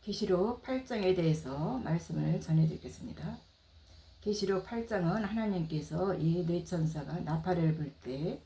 계시록 8장에 대해서 말씀을 전해드리겠습니다. 계시록 8장은 하나님께서 이 네 천사가 나팔을 불 때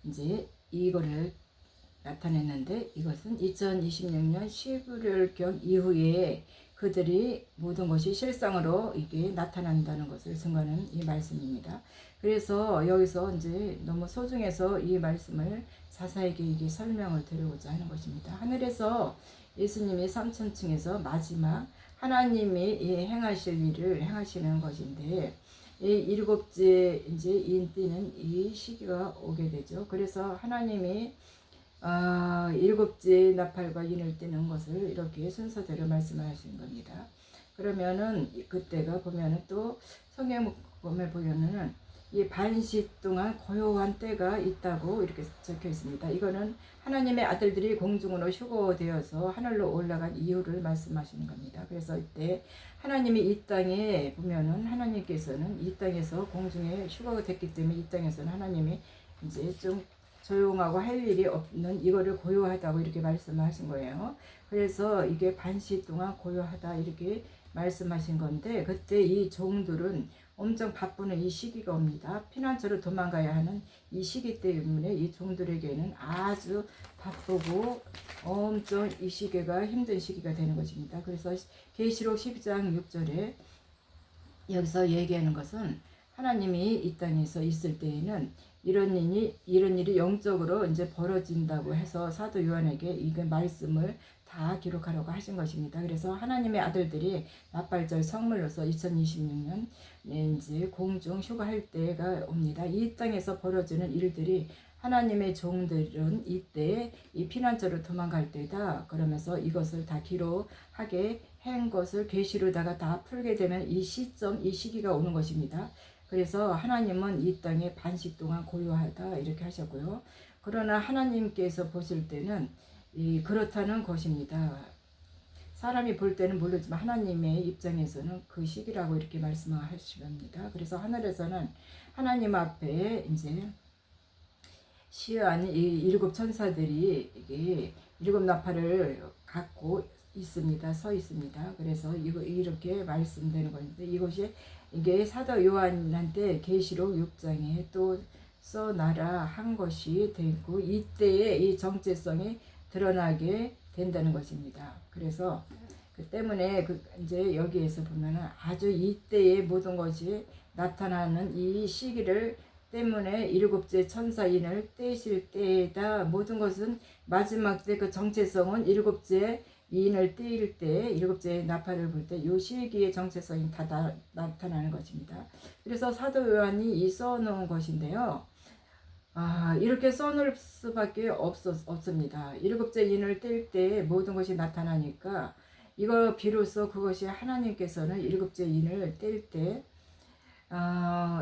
이제 이거를 나타냈는데, 이것은 2026년 11월경 이후에 그들이 모든 것이 실상으로 이게 나타난다는 것을 증거하는 이 말씀입니다. 그래서 여기서 이제 너무 소중해서 이 말씀을 자세하게 이게 설명을 드리고자 하는 것입니다. 하늘에서 예수님이 삼천층에서 마지막 하나님이 행하실 일을 행하시는 것인데, 이 일곱째 이제 인띠는 이 시기가 오게 되죠. 그래서 하나님이 일곱째 나팔과 인을 떼는 것을 이렇게 순서대로 말씀하시는 겁니다. 그러면은 그때가 보면은 또 성경 보면은 이 반시 동안 고요한 때가 있다고 이렇게 적혀 있습니다. 이거는 하나님의 아들들이 공중으로 휴거되어서 하늘로 올라간 이유를 말씀하시는 겁니다. 그래서 이때 하나님이 이 땅에 보면은 하나님께서는 이 땅에서 공중에 휴거가 됐기 때문에 이 땅에서는 하나님이 이제 좀 조용하고 할 일이 없는 이거를 고요하다고 이렇게 말씀하신 거예요. 그래서 이게 반시 동안 고요하다 이렇게 말씀하신 건데, 그때 이 종들은 엄청 바쁘는 이 시기가 옵니다. 피난처로 도망가야 하는 이 시기 때문에 이 종들에게는 아주 바쁘고 엄청 이 시기가 힘든 시기가 되는 것입니다. 그래서 계시록 12장 6절에 여기서 얘기하는 것은 하나님이 이 땅에서 있을 때에는 이런 일이 영적으로 이제 벌어진다고 해서 사도 요한에게 이 말씀을 다 기록하려고 하신 것입니다. 그래서 하나님의 아들들이 나팔절 성물로서 2026년 이제 공중 휴가할 때가 옵니다. 이 땅에서 벌어지는 일들이 하나님의 종들은 이때 이 피난처로 도망갈 때다 그러면서 이것을 다 기록하게 한 것을 계시로다가 다 풀게 되면 이 시점, 이 시기가 오는 것입니다. 그래서 하나님은 이 땅에 반시 동안 고요하다 이렇게 하셨고요. 그러나 하나님께서 보실 때는 그렇다는 것입니다. 사람이 볼 때는 모르지만 하나님의 입장에서는 그 시기라고 이렇게 말씀하십니다. 그래서 하늘에서는 하나님 앞에 이제 시한 이 일곱 천사들이 이게 일곱 나팔을 갖고 있습니다. 서 있습니다. 그래서 이렇게 말씀되는 건데, 이것이 이게 사도 요한한테 계시록 6장에 또 써놔라 한 것이 되고, 이때에 이 정체성이 드러나게 된다는 것입니다. 그래서 그 때문에 이제 여기에서 보면은 아주 이때의 모든 것이 나타나는 이 시기를 때문에 일곱째 천사인을 떼실 때에다 모든 것은 마지막 때 그 정체성은 일곱째 인을 떼일 때 일곱째 나팔을 불 때 이 시기의 정체성이 다 나타나는 것입니다. 그래서 사도 요한이 이 써놓은 것인데요. 이렇게 써놓을 수밖에 없습니다. 일곱째 인을 뗄 때 모든 것이 나타나니까 이거 비로소 그것이 하나님께서는 일곱째 인을 뗄 때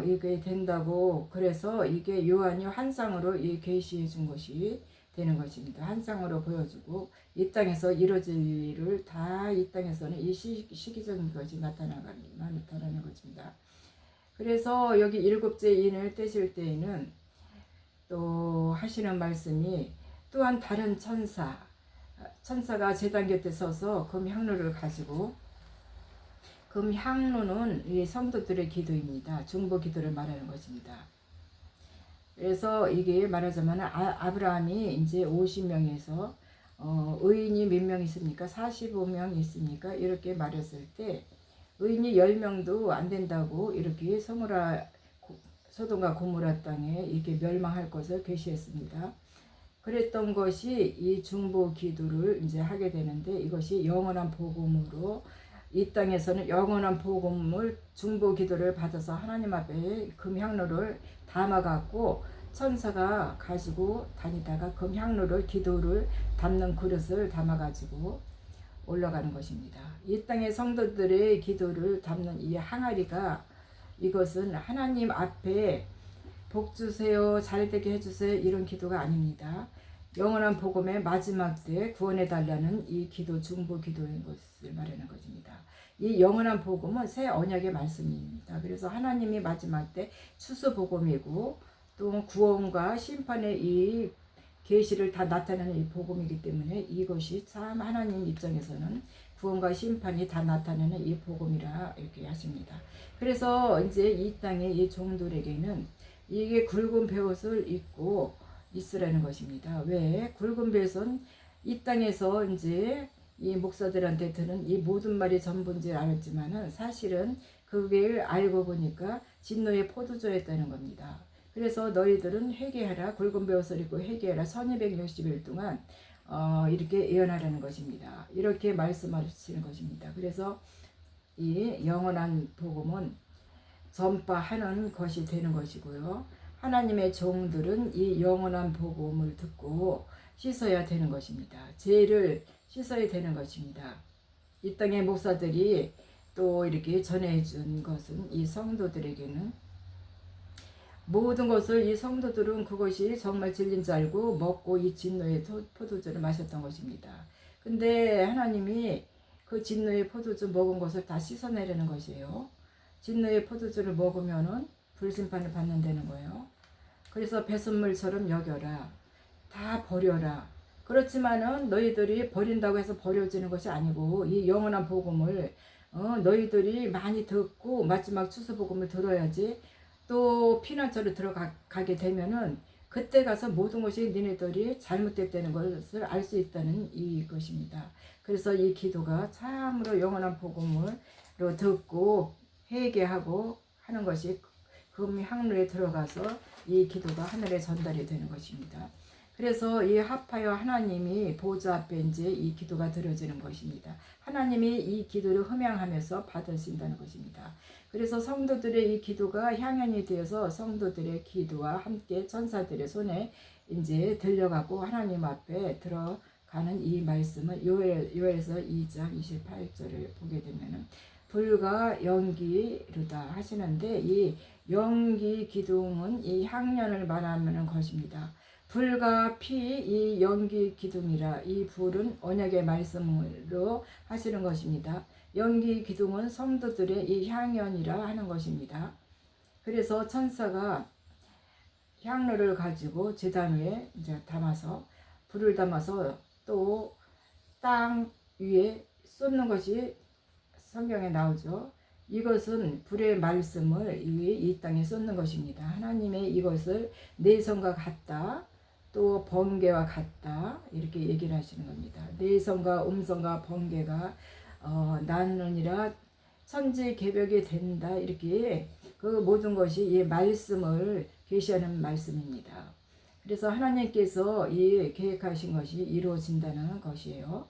이게 된다고, 그래서 이게 요한이 환상으로 이 계시해 준 것이 되는 것입니다. 환상으로 보여주고 이 땅에서 이루어질 일을 다 이 땅에서는 이 시기적인 것이 나타나는 것입니다. 그래서 여기 일곱째 인을 떼실 때에는 또 하시는 말씀이, 또한 다른 천사가 제단 곁에 서서 금향로를 가지고, 금향로는 이 성도들의 기도입니다. 중보 기도를 말하는 것입니다. 그래서 이게 말하자면 아브라함이 이제 50명에서 의인이 몇 명 있습니까? 45명 있습니까? 이렇게 말했을 때 의인이 10명도 안 된다고 이렇게 소돔과 고모라 땅에 이렇게 멸망할 것을 계시했습니다. 그랬던 것이 이 중보 기도를 이제 하게 되는데, 이것이 영원한 복음으로 이 땅에서는 영원한 복음을 중보 기도를 받아서 하나님 앞에 금향로를 담아갖고 천사가 가지고 다니다가 금향로를 기도를 담는 그릇을 담아가지고 올라가는 것입니다. 이 땅의 성도들의 기도를 담는 이 항아리가, 이것은 하나님 앞에 복 주세요, 잘되게 해주세요 이런 기도가 아닙니다. 영원한 복음의 마지막 때 구원해 달라는 이 기도, 중보 기도인 것을 말하는 것입니다. 이 영원한 복음은 새 언약의 말씀입니다. 그래서 하나님이 마지막 때 추수 복음이고 또 구원과 심판의 이 계시를 다 나타내는 이 복음이기 때문에 이것이 참 하나님 입장에서는 구원과 심판이 다 나타내는 이 복음이라 이렇게 하십니다. 그래서 이제 이 땅의 이 종들에게는 이게 굵은 베옷을 입고 있으라는 것입니다. 왜? 굵은 베옷은 이 땅에서 이제 이 목사들한테 들은 이 모든 말이 전부인지 알았지만은 사실은 그걸 알고 보니까 진노의 포도주였다는 겁니다. 그래서 너희들은 회개하라, 굵은 베옷을 입고 회개하라, 1260일 동안 이렇게 예언하라는 것입니다. 이렇게 말씀하시는 것입니다. 그래서 이 영원한 복음은 전파하는 것이 되는 것이고요. 하나님의 종들은 이 영원한 복음을 듣고 씻어야 되는 것입니다. 죄를 씻어야 되는 것입니다. 이 땅의 목사들이 또 이렇게 전해준 것은 이 성도들에게는 모든 것을 이 성도들은 그것이 정말 진리인 줄 알고 먹고 이 진노의 포도주를 마셨던 것입니다. 근데 하나님이 그 진노의 포도주 먹은 것을 다 씻어내려는 것이에요. 진노의 포도주를 먹으면은 불심판을 받는다는 거예요. 그래서 배설물처럼 여겨라. 다 버려라. 그렇지만은 너희들이 버린다고 해서 버려지는 것이 아니고 이 영원한 복음을 너희들이 많이 듣고 마지막 추수 복음을 들어야지 또 피난처로 들어가게 되면은 그때 가서 모든 것이 니네들이 잘못됐다는 것을 알 수 있다는 이것입니다. 그래서 이 기도가 참으로 영원한 복음으로 듣고 회개하고 하는 것이 금향로에 들어가서 이 기도가 하늘에 전달이 되는 것입니다. 그래서 이 합하여 하나님이 보좌 앞에 이제 이 기도가 드려지는 것입니다. 하나님이 이 기도를 흠양하면서 받으신다는 것입니다. 그래서 성도들의 이 기도가 향연이 되어서 성도들의 기도와 함께 천사들의 손에 이제 들려가고 하나님 앞에 들어가는 이 말씀을 요엘서 2장 28절을 보게 되면은 불과 연기르다 하시는데 이 연기 기둥은 이 향연을 말하는 것입니다. 불과 피, 이 연기 기둥이라 이 불은 언약의 말씀으로 하시는 것입니다. 연기 기둥은 성도들의 이 향연이라 하는 것입니다. 그래서 천사가 향로를 가지고 제단 위에 이제 담아서 불을 담아서 또 땅 위에 쏟는 것이 성경에 나오죠. 이것은 불의 말씀을 이 땅에 쏟는 것입니다. 하나님의 이것을 내성과 같다, 또 번개와 같다 이렇게 얘기를 하시는 겁니다. 내성과 음성과 번개가 나느니라 천지개벽이 된다 이렇게 그 모든 것이 이 말씀을 계시하는 말씀입니다. 그래서 하나님께서 이 계획하신 것이 이루어진다는 것이에요.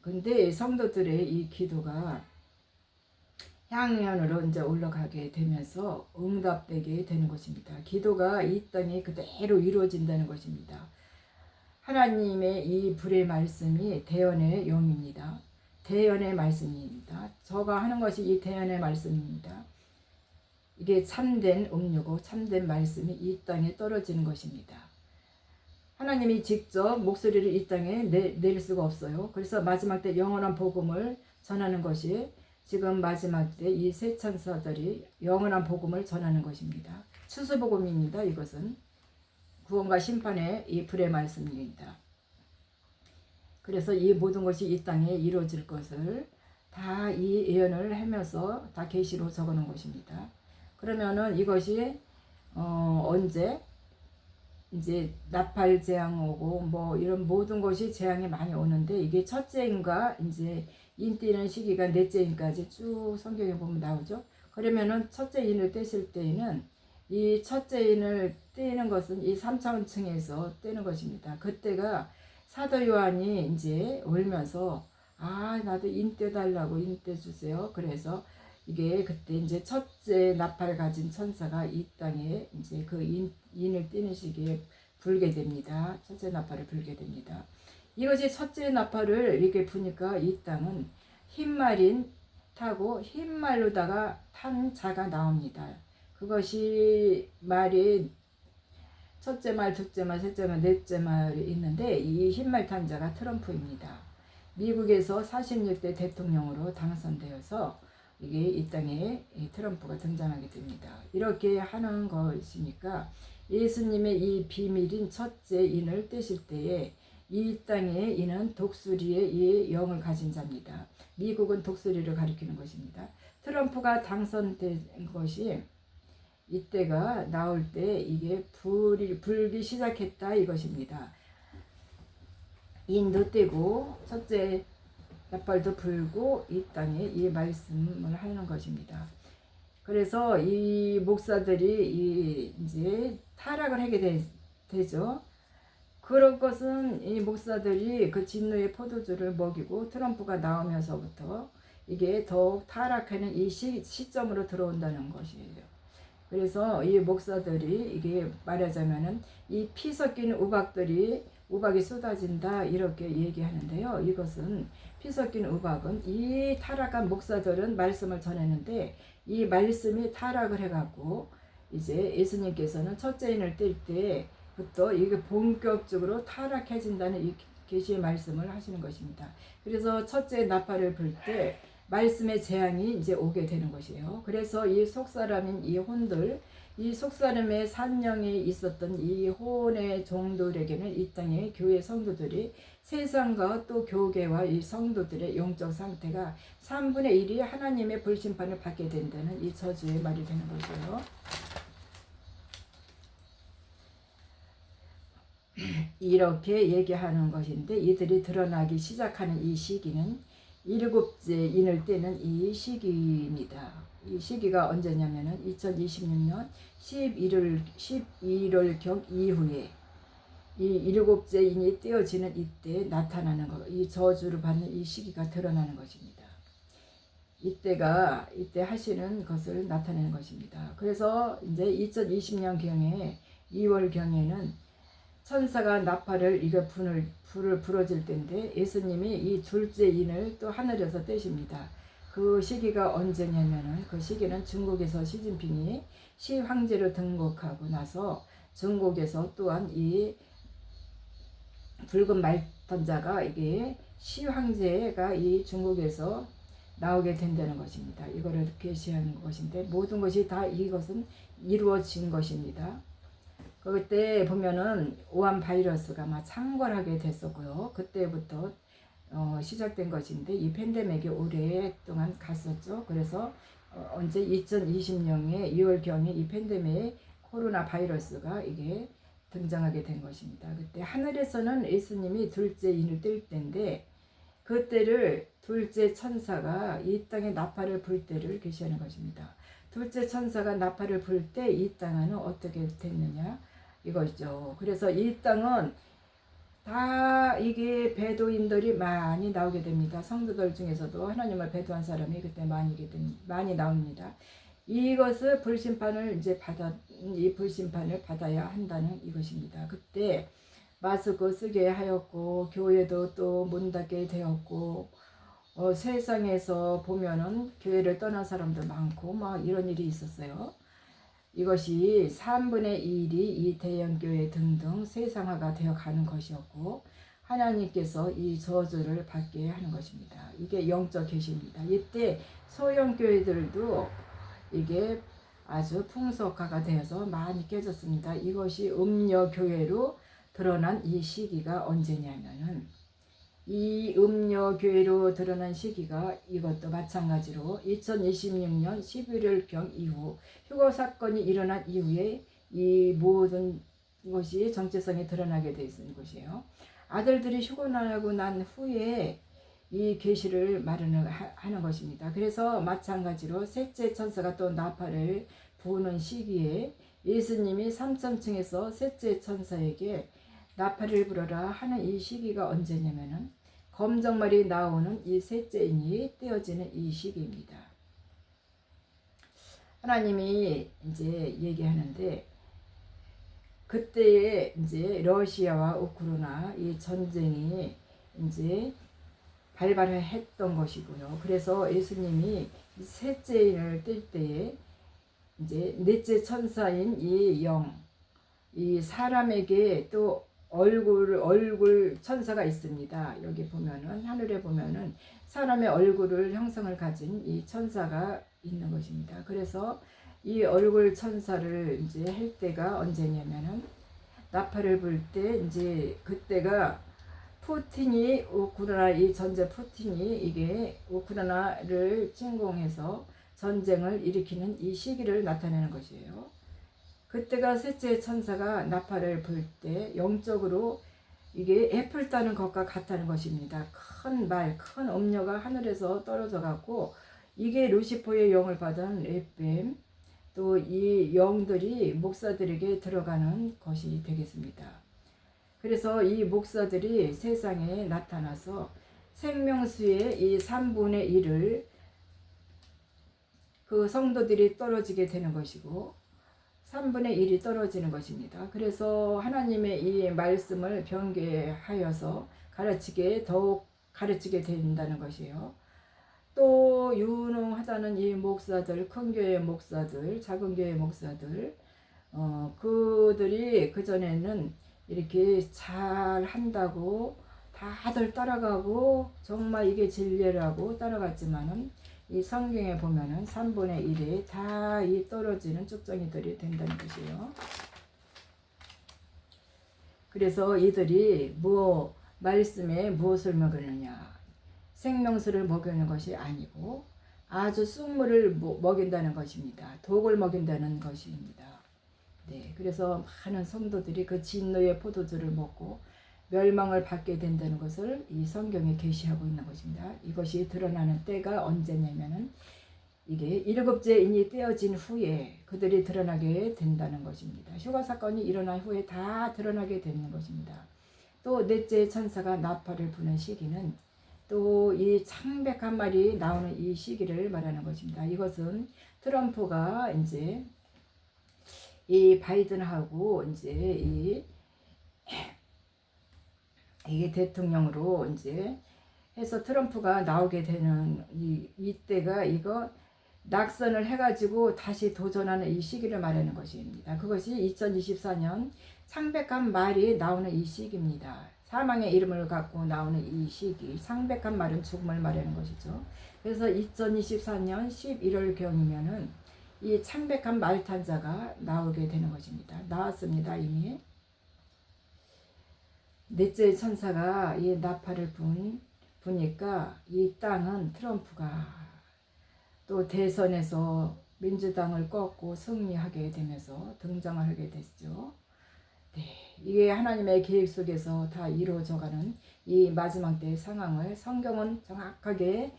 근데 성도들의 이 기도가 향연으로 이제 올라가게 되면서 응답되게 되는 것입니다. 기도가 이 땅에 그대로 이루어진다는 것입니다. 하나님의 이 불의 말씀이 대언의 영입니다. 대언의 말씀입니다. 저가 하는 것이 이 대언의 말씀입니다. 이게 참된 음료고 참된 말씀이 이 땅에 떨어지는 것입니다. 하나님이 직접 목소리를 이 땅에 낼 수가 없어요. 그래서 마지막 때 영원한 복음을 전하는 것이 지금 마지막 때 이 세 천사들이 영원한 복음을 전하는 것입니다. 추수복음입니다. 이것은 구원과 심판의 이 불의 말씀입니다. 그래서 이 모든 것이 이 땅에 이루어질 것을 다 이 예언을 하면서 다 계시로 적어놓은 것입니다. 그러면은 이것이 언제 이제 나팔 재앙 오고 뭐 이런 모든 것이 재앙이 많이 오는데 이게 첫째인가 이제 인 띄는 시기가 넷째 인까지 쭉 성경에 보면 나오죠. 그러면은 첫째 인을 떼실 때에는 이 첫째 인을 떼는 것은 이 3차원층에서 떼는 것입니다. 그때가 사도 요한이 이제 울면서 나도 인 떼달라고 인 떼주세요. 그래서 이게 그때 이제 첫째 나팔을 가진 천사가 이 땅에 이제 그 인을 띄는 시기에 불게 됩니다. 첫째 나팔을 불게 됩니다. 이것이 첫째 나팔을 이렇게 부니까 이 땅은 흰말인 타고 흰말로다가 탄 자가 나옵니다. 그것이 말이 첫째 말, 둘째 말, 셋째 말, 넷째 말이 있는데 이 흰말 탄 자가 트럼프입니다. 미국에서 46대 대통령으로 당선되어서 이게 이 땅에 트럼프가 등장하게 됩니다. 이렇게 하는 것이니까 예수님의 이 비밀인 첫째 인을 떼실 때에 이 땅에 이는 독수리의 이 영을 가진 자입니다. 미국은 독수리를 가리키는 것입니다. 트럼프가 당선된 것이 이때가 나올 때 이게 불기 시작했다 이것입니다. 인도 때고 첫째 나팔도 불고 이 땅에 이 말씀을 하는 것입니다. 그래서 이 목사들이 이제 타락을 하게 되죠. 그런 것은 이 목사들이 그 진노의 포도주를 먹이고 트럼프가 나오면서부터 이게 더욱 타락하는 이 시점으로 들어온다는 것이에요. 그래서 이 목사들이 이게 말하자면은 이 피 섞인 우박이 쏟아진다 이렇게 얘기하는데요. 이것은 피 섞인 우박은 이 타락한 목사들은 말씀을 전했는데 이 말씀이 타락을 해갖고 이제 예수님께서는 첫째 인을 뗄 때부터 이게 본격적으로 타락해진다는 이 계시의 말씀을 하시는 것입니다. 그래서 첫째 나팔을 불 때 말씀의 재앙이 이제 오게 되는 것이에요. 그래서 이 속사람인 이 혼들, 이 속사람의 산령에 있었던 이 혼의 종들에게는 이 땅의 교회 성도들이 세상과 또 교계와 이 성도들의 영적 상태가 3분의 1이 하나님의 불심판을 받게 된다는 이 저주의 말이 되는 것이에요. 이렇게 얘기하는 것인데 이들이 드러나기 시작하는 이 시기는 일곱째 인을 떼는 이 시기입니다. 이 시기가 언제냐면은 2026년 11월경 이후에 이 일곱째 인이 떼어지는 이때 나타나는 것, 이 저주를 받는 이 시기가 드러나는 것입니다. 이때 하시는 것을 나타내는 것입니다. 그래서 이제 2020년경에 2월경에는 천사가 나팔을 불을 불어질 때인데 예수님이 이 둘째 인을 또 하늘에서 떼십니다. 그 시기가 언제냐면은 그 시기는 중국에서 시진핑이 시황제로 등극하고 나서 중국에서 또한 이 붉은 말단자가 이게 시황제가 이 중국에서 나오게 된다는 것입니다. 이거를 계시하는 것인데 모든 것이 다 이것은 이루어진 것입니다. 그때 보면은 우한 바이러스가 막 창궐하게 됐었고요. 그때부터 시작된 것인데 이 팬데믹이 오랫동안 갔었죠. 그래서 언제 2020년에 2월경에 이 팬데믹 코로나 바이러스가 이게 등장하게 된 것입니다. 그때 하늘에서는 예수님이 둘째 인을 뗄 때인데 그때를 둘째 천사가 이 땅에 나팔을 불 때를 계시하는 것입니다. 둘째 천사가 나팔을 불 때 이 땅은 어떻게 됐느냐 이거죠. 그래서 이 땅은 다 이게 배도인들이 많이 나오게 됩니다. 성도들 중에서도 하나님을 배도한 사람이 그때 많이 나옵니다. 이것을 이 불심판을 받아야 한다는 이것입니다. 그때 마스크 쓰게 하였고 교회도 또 문 닫게 되었고 세상에서 보면은 교회를 떠난 사람도 많고 막 이런 일이 있었어요. 이것이 3분의 1이 이 대형교회 등등 세상화가 되어 가는 것이었고 하나님께서 이 저주를 받게 하는 것입니다. 이게 영적 계시입니다. 이때 소형교회들도 이게 아주 풍속화가 되어서 많이 깨졌습니다. 이것이 음녀교회로 드러난 이 시기가 언제냐면은 이 음녀교회로 드러난 시기가 이것도 마찬가지로 2026년 11월경 이후 휴거 사건이 일어난 이후에 이 모든 것이 정체성이 드러나게 되어 있는 것이에요. 아들들이 휴거나고 난 후에 이 계시를 마련하는 것입니다. 그래서 마찬가지로 셋째 천사가 또 나팔을 부는 시기에 예수님이 3천층에서 셋째 천사에게 나팔을 불어라 하는 이 시기가 언제냐면은 검정말이 나오는 이 셋째 인이 떼어지는 이 시기입니다. 하나님이 이제 얘기하는데 그때에 이제 러시아와 우크라이나 이 전쟁이 이제 발발했던 것이고요. 그래서 예수님이 셋째 인을 뗄 때에 이제 넷째 천사인 이 영, 이 사람에게 또 얼굴 천사가 있습니다. 여기 보면은 하늘에 보면은 사람의 얼굴을 형상을 가진 이 천사가 있는 것입니다. 그래서 이 얼굴 천사를 이제 할 때가 언제냐면은 나팔을 불 때 이제 그때가 푸틴이 우크라이나 이 전제 푸틴이 이게 우크라이나를 침공해서 전쟁을 일으키는 이 시기를 나타내는 것이에요. 그때가 셋째 천사가 나팔을 불 때 영적으로 이게 애플 따는 것과 같다는 것입니다. 큰 말, 큰 음료가 하늘에서 떨어져 갖고 이게 루시퍼의 영을 받은 에뱀 또 이 영들이 목사들에게 들어가는 것이 되겠습니다. 그래서 이 목사들이 세상에 나타나서 생명수의 이 3분의 1을 그 성도들이 떨어지게 되는 것이고 3분의 1이 떨어지는 것입니다. 그래서 하나님의 이 말씀을 변개하여서 더욱 가르치게 된다는 것이에요. 또 유능하다는 이 목사들, 큰 교회 목사들, 작은 교회 목사들, 그들이 그전에는 이렇게 잘 한다고 다들 따라가고 정말 이게 진리라고 따라갔지만은 이 성경에 보면은 3분의 1이 다 이 떨어지는 쭉정이들이 된다는 것이에요. 그래서 이들이 말씀에 무엇을 먹이느냐? 생명수를 먹이는 것이 아니고 아주 쑥물을 먹인다는 것입니다. 독을 먹인다는 것입니다. 네, 그래서 많은 성도들이 그 진노의 포도주를 먹고 멸망을 받게 된다는 것을 이 성경에 계시하고 있는 것입니다. 이것이 드러나는 때가 언제냐면은 이게 7째 인이 떼어진 후에 그들이 드러나게 된다는 것입니다. 휴가 사건이 일어난 후에 다 드러나게 되는 것입니다. 또 넷째 천사가 나팔을 부는 시기는 또 이 창백한 말이 나오는 이 시기를 말하는 것입니다. 이것은 트럼프가 이제 이 바이든하고 이제 이게 대통령으로 이제 해서 트럼프가 나오게 되는 이때가 이거 낙선을 해가지고 다시 도전하는 이 시기를 말하는 것입니다. 그것이 2024년 창백한 말이 나오는 이 시기입니다. 사망의 이름을 갖고 나오는 이 시기, 창백한 말은 죽음을 말하는 것이죠. 그래서 2024년 11월경이면은 이 창백한 말탄자가 나오게 되는 것입니다. 나왔습니다, 이미. 넷째 천사가 이 나팔을 부니까 이 땅은 트럼프가 또 대선에서 민주당을 꺾고 승리하게 되면서 등장을 하게 됐죠. 네, 이게 하나님의 계획 속에서 다 이루어져가는 이 마지막 때의 상황을 성경은 정확하게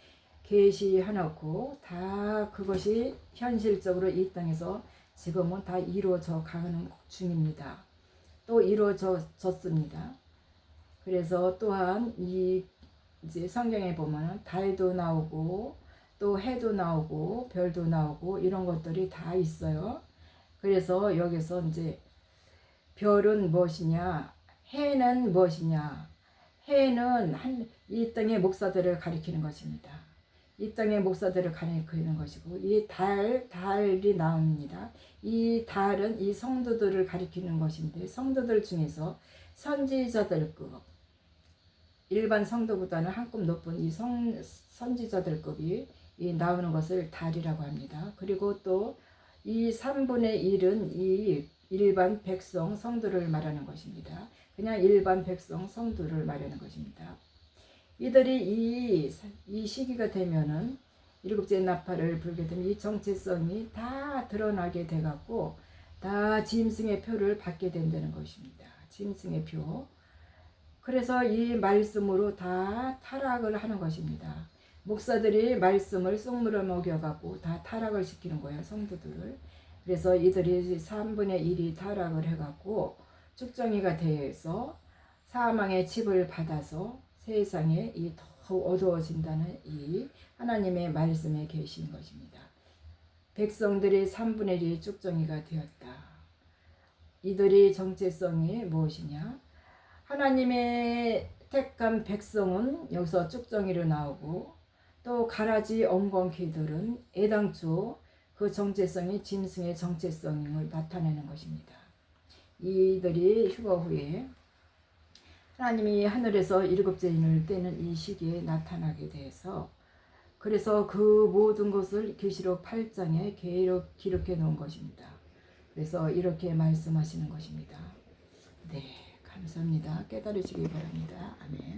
계시해놓고 다 그것이 현실적으로 이 땅에서 지금은 다 이루어져 가는 중입니다. 또 이루어졌습니다. 그래서 또한 이제 성경에 보면 달도 나오고 또 해도 나오고 별도 나오고 이런 것들이 다 있어요. 그래서 여기서 이제 별은 무엇이냐, 해는 무엇이냐, 해는 이 땅의 목사들을 가리키는 것입니다. 이 땅의 목사들을 가리키는 것이고 이 달이 나옵니다. 이 달은 이 성도들을 가리키는 것인데 성도들 중에서 선지자들급 일반 성도보다는 한급 높은 이 선지자들급이 나오는 것을 달이라고 합니다. 그리고 또 이 3분의 1은 이 일반 백성 성도를 말하는 것입니다. 그냥 일반 백성 성도를 말하는 것입니다. 이들이 이 시기가 되면은 7째 나팔을 불게 되면 이 정체성이 다 드러나게 돼갖고 다 짐승의 표를 받게 된다는 것입니다. 짐승의 표. 그래서 이 말씀으로 다 타락을 하는 것입니다. 목사들이 말씀을 쑥물을 먹여갖고 다 타락을 시키는 거예요, 성도들을. 그래서 이들이 3분의 1이 타락을 해갖고 쭉정이가 돼서 사망의 칩을 받아서 세상에 더 어두워진다는 이 하나님의 말씀에 계신 것입니다. 백성들이 3분의 1이 쭉정이가 되었다. 이들이 정체성이 무엇이냐? 하나님의 택한 백성은 여기서 쭉정이로 나오고 또 가라지 엉겅퀴들은 애당초 그 정체성이 짐승의 정체성임을 나타내는 것입니다. 이들이 휴거 후에 하나님이 하늘에서 7째 인을 떼는 이 시기에 나타나게 돼서 그래서 그 모든 것을 계시록 8장에 기록해 놓은 것입니다. 그래서 이렇게 말씀하시는 것입니다. 네. 감사합니다. 깨달으시기 바랍니다. 아멘.